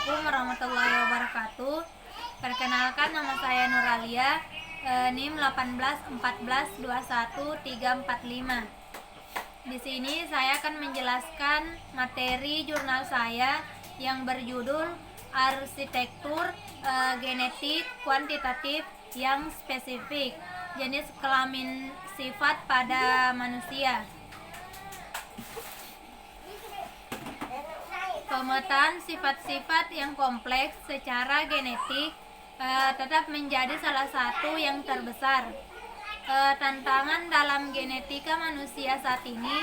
Assalamualaikum warahmatullahi wabarakatuh. Perkenalkan, nama saya Nuralia, NIM 181421345. Di sini saya akan menjelaskan materi jurnal saya yang berjudul Arsitektur Genetik Kuantitatif yang Spesifik, Jenis Kelamin Sifat pada Manusia. Pemetaan sifat-sifat yang kompleks secara genetik tetap menjadi salah satu yang terbesar. Tantangan dalam genetika manusia saat ini,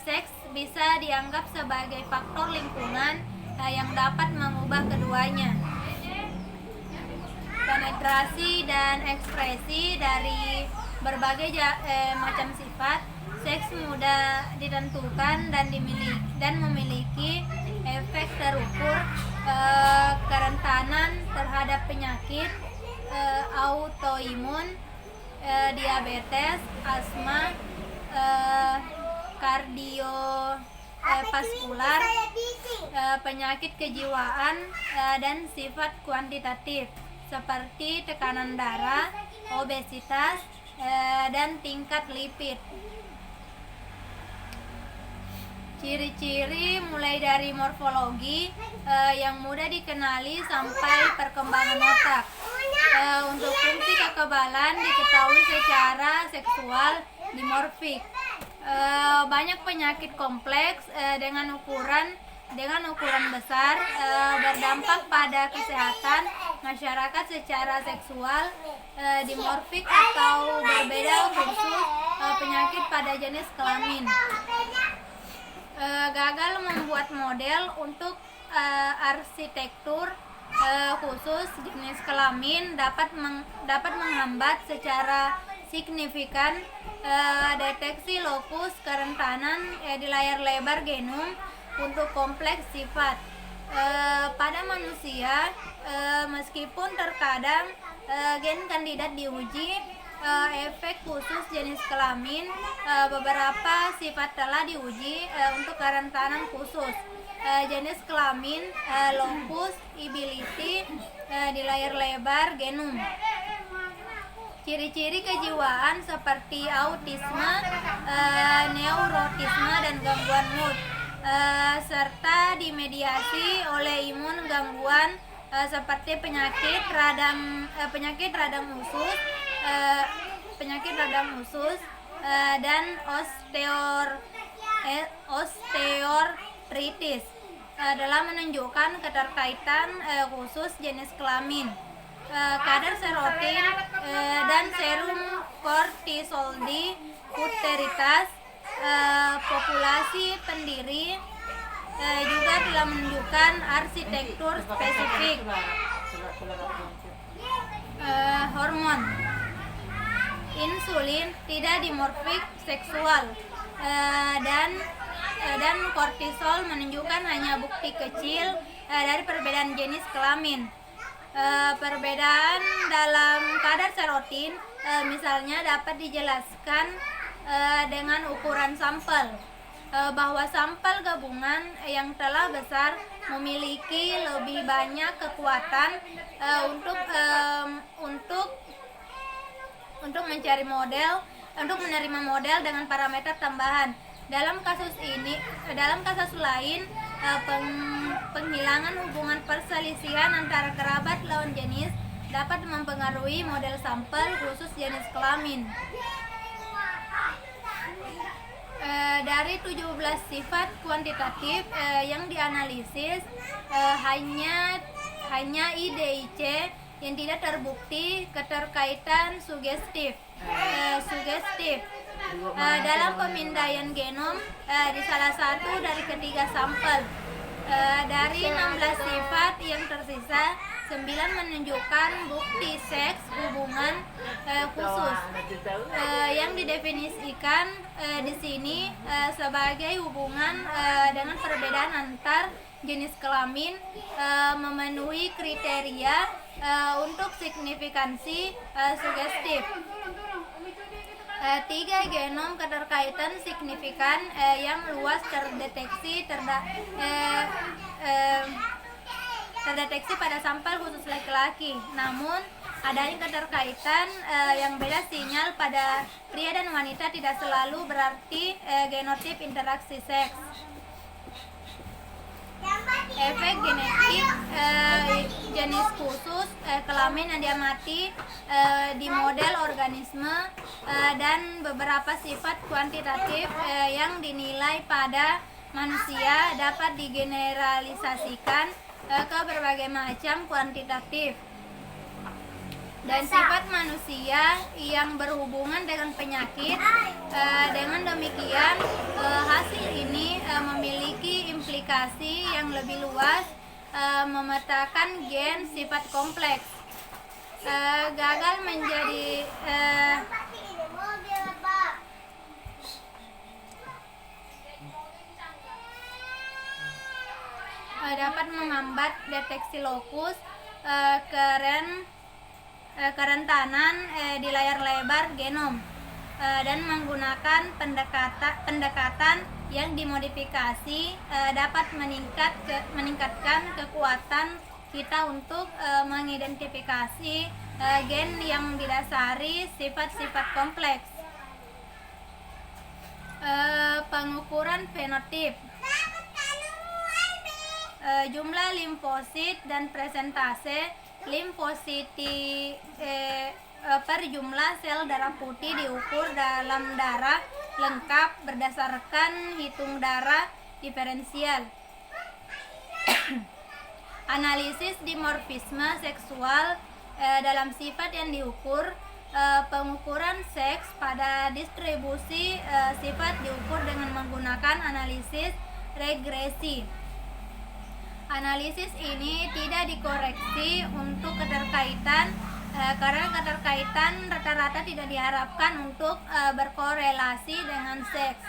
seks bisa dianggap sebagai faktor lingkungan yang dapat mengubah keduanya. Penetrasi dan ekspresi dari berbagai macam sifat seks mudah ditentukan dan memiliki efek terukur kerentanan terhadap penyakit autoimun, diabetes, asma, kardiovaskular, penyakit kejiwaan, dan sifat kuantitatif seperti tekanan darah, obesitas, dan tingkat lipid. Ciri-ciri mulai dari morfologi yang mudah dikenali sampai perkembangan otak. Untuk fungsi kekebalan diketahui secara seksual dimorfik. Banyak penyakit kompleks dengan ukuran besar berdampak pada kesehatan masyarakat secara seksual dimorfik atau berbeda, khusus penyakit pada jenis kelamin. Gagal membuat model untuk arsitektur khusus jenis kelamin dapat menghambat secara signifikan deteksi lokus kerentanan di layar lebar genom untuk kompleks sifat. Pada manusia, meskipun terkadang gen kandidat diuji efek khusus jenis kelamin, beberapa sifat telah diuji untuk kerentanan khusus jenis kelamin, locus ability di layar lebar genom. Ciri-ciri kejiwaan seperti autisme, neurotisme, dan gangguan mood, serta dimediasi oleh imun gangguan seperti penyakit radang usus, dan osteoartritis dalam menunjukkan keterkaitan khusus jenis kelamin. Kadar serotin dan serum kortisol di puteritas populasi pendiri juga telah menunjukkan arsitektur spesifik. Hormon insulin tidak dimorfik seksual, dan kortisol menunjukkan hanya bukti kecil dari perbedaan jenis kelamin. Perbedaan dalam kadar serotin misalnya dapat dijelaskan dengan ukuran sampel, bahwa sampel gabungan yang telah besar memiliki lebih banyak kekuatan untuk menerima model dengan parameter tambahan. Dalam kasus lain, penghilangan hubungan perselisihan antara kerabat lawan jenis dapat mempengaruhi model sampel khusus jenis kelamin. Dari 17 sifat kuantitatif yang dianalisis, hanya IDIC yang tidak terbukti keterkaitan sugestif. Dalam pemindaian genom di salah satu dari ketiga sampel. Dari 16 sifat yang tersisa, 9 menunjukkan bukti seks hubungan khusus yang didefinisikan di sini sebagai hubungan dengan perbedaan antar jenis kelamin memenuhi kriteria untuk signifikansi sugestif. 3 genom keterkaitan signifikan yang luas terdeteksi terdeteksi pada sampel khusus laki-laki. Namun adanya keterkaitan yang beda sinyal pada pria dan wanita tidak selalu berarti genotip interaksi seks. Efek genetik jenis khusus kelamin yang diamati di model organisme dan beberapa sifat kuantitatif yang dinilai pada manusia dapat digeneralisasikan ke berbagai macam kuantitatif dan sifat manusia yang berhubungan dengan penyakit. Dengan demikian, hasil ini memiliki implikasi yang lebih luas, memetakan gen sifat kompleks. Gagal menjadi dapat menghambat deteksi lokus kerentanan di layar lebar genom dan menggunakan pendekatan yang dimodifikasi dapat meningkatkan kekuatan kita untuk mengidentifikasi gen yang didasari sifat-sifat kompleks. Pengukuran fenotip, jumlah limfosit dan presentase limfosit per jumlah sel darah putih diukur dalam darah lengkap berdasarkan hitung darah diferensial. Analisis dimorfisme seksual dalam sifat yang diukur. Pengukuran seks pada distribusi sifat diukur dengan menggunakan analisis regresi. Analisis ini tidak dikoreksi untuk keterkaitan karena keterkaitan rata-rata tidak diharapkan untuk berkorelasi dengan seks.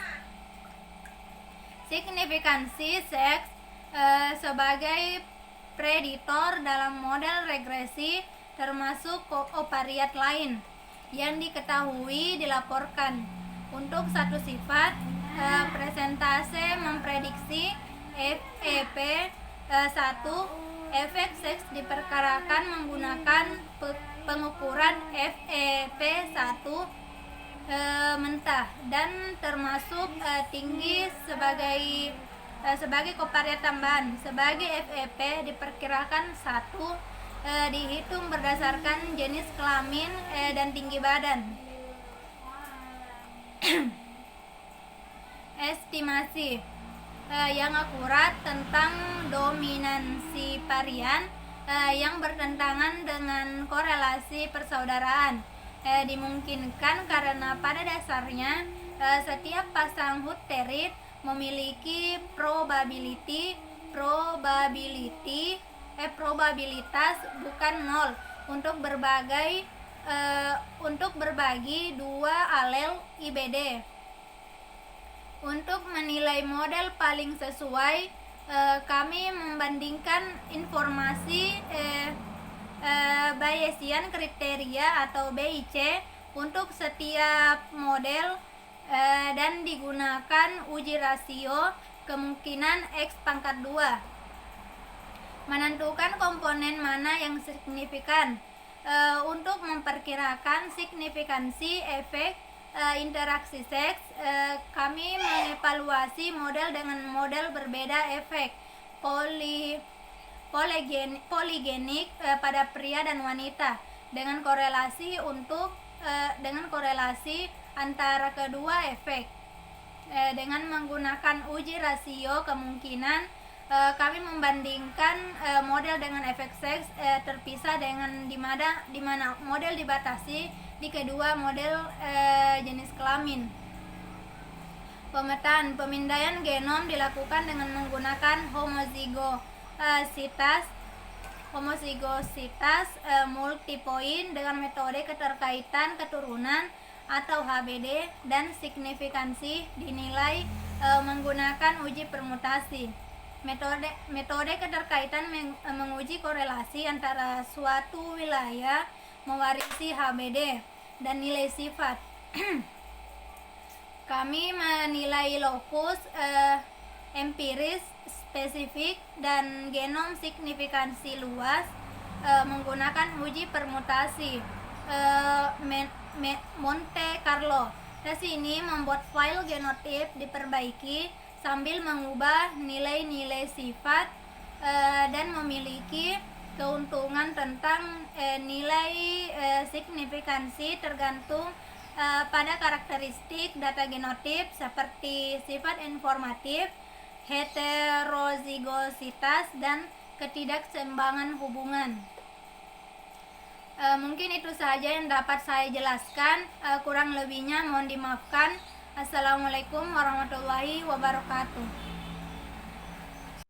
Signifikansi seks sebagai preditor dalam model regresi termasuk covariat lain yang diketahui dilaporkan. Untuk satu sifat, presentase memprediksi FEP 1 efek seks diperkirakan menggunakan pengukuran FEP1 mentah dan termasuk tinggi sebagai covariat tambahan. Sebagai FEP diperkirakan 1 dihitung berdasarkan jenis kelamin dan tinggi badan. Estimasi yang akurat tentang dominansi varian yang bertentangan dengan korelasi persaudaraan dimungkinkan karena pada dasarnya setiap pasang hutterit memiliki probabilitas bukan nol untuk berbagi dua alel IBD. Untuk menilai model paling sesuai, kami membandingkan informasi Bayesian kriteria atau BIC untuk setiap model dan digunakan uji rasio kemungkinan X pangkat 2. Menentukan komponen mana yang signifikan. Untuk memperkirakan signifikansi efek interaksi seks, kami mengevaluasi model dengan model berbeda efek poligenik pada pria dan wanita dengan korelasi antara kedua efek. Dengan menggunakan uji rasio kemungkinan, kami membandingkan model dengan efek seks terpisah dengan di mana model dibatasi di kedua model jenis kelamin. Pemindaian genom dilakukan dengan menggunakan homozigositas multipoint dengan metode keterkaitan keturunan atau HBD, dan signifikansi dinilai menggunakan uji permutasi. Metode keterkaitan menguji korelasi antara suatu wilayah mewarisi HBD dan nilai sifat. Kami menilai lokus empiris spesifik dan genom signifikansi luas menggunakan uji permutasi Monte Carlo. Tes ini membuat file genotip diperbaiki sambil mengubah nilai-nilai sifat dan memiliki keuntungan tentang nilai signifikansi tergantung pada karakteristik data genotip seperti sifat informatif, heterozigositas, dan ketidakseimbangan hubungan. Mungkin itu saja yang dapat saya jelaskan, kurang lebihnya mohon dimaafkan. Assalamualaikum warahmatullahi wabarakatuh.